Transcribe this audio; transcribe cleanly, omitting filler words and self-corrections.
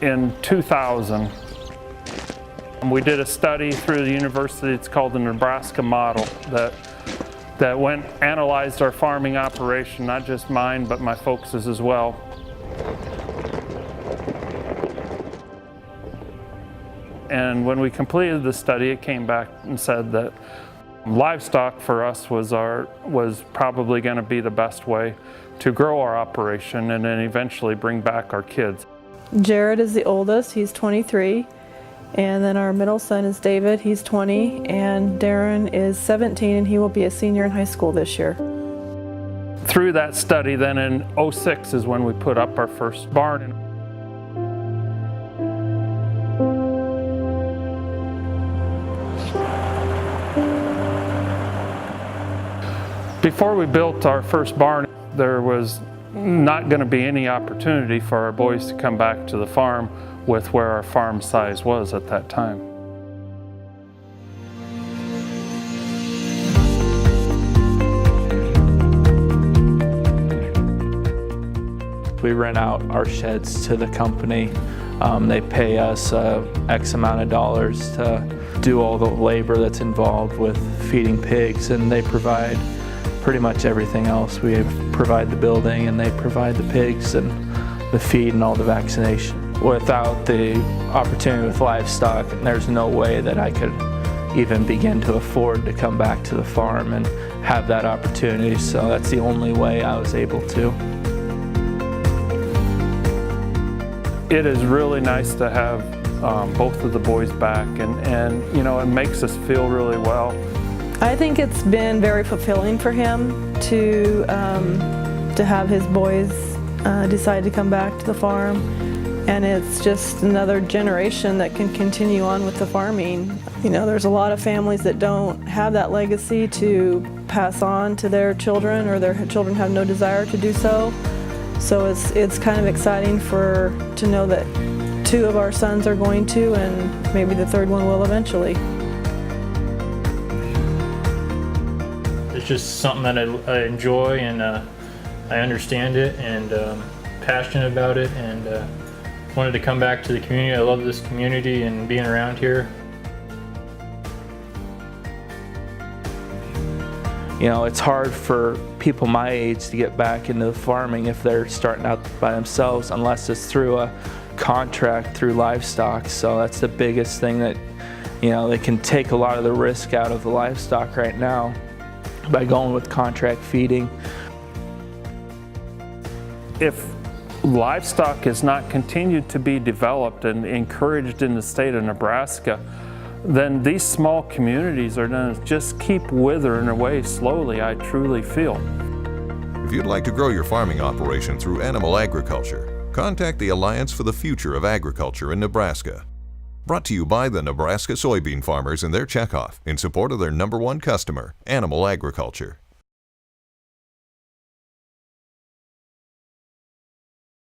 in 2000. We did a study through the university. It's called the Nebraska model that went analyzed our farming operation, not just mine, but my folks' as well. And when we completed the study, it came back and said that livestock for us was probably going to be the best way to grow our operation and then eventually bring back our kids. Jared is the oldest, he's 23. And then our middle son is David, he's 20, and Darren is 17, and he will be a senior in high school this year. Through that study, then in '06 is when we put up our first barn. Before we built our first barn, there was not going to be any opportunity for our boys to come back to the farm with where our farm size was at that time. We rent out our sheds to the company. They pay us X amount of dollars to do all the labor that's involved with feeding pigs, and they provide pretty much everything else. We provide the building, and they provide the pigs and the feed and all the vaccination. Without the opportunity with livestock, there's no way that I could even begin to afford to come back to the farm and have that opportunity. So that's the only way I was able to. It is really nice to have both of the boys back, and you know, it makes us feel really well. I think it's been very fulfilling for him to have his boys decide to come back to the farm. And it's just another generation that can continue on with the farming. You know, there's a lot of families that don't have that legacy to pass on to their children, or their children have no desire to do so. So it's kind of exciting to know that 2 of our sons are going to, and maybe the 3rd one will eventually. It's just something that I enjoy, and I understand it, and passionate about it, and wanted to come back to the community. I love this community and being around here. You know, it's hard for people my age to get back into the farming if they're starting out by themselves, unless it's through a contract through livestock. So that's the biggest thing, that, you know, they can take a lot of the risk out of the livestock right now by going with contract feeding. If livestock is not continued to be developed and encouraged in the state of Nebraska, then these small communities are going to just keep withering away slowly, I truly feel. If you'd like to grow your farming operation through animal agriculture, contact the Alliance for the Future of Agriculture in Nebraska. Brought to you by the Nebraska soybean farmers and their checkoff in support of their #1 customer, animal agriculture.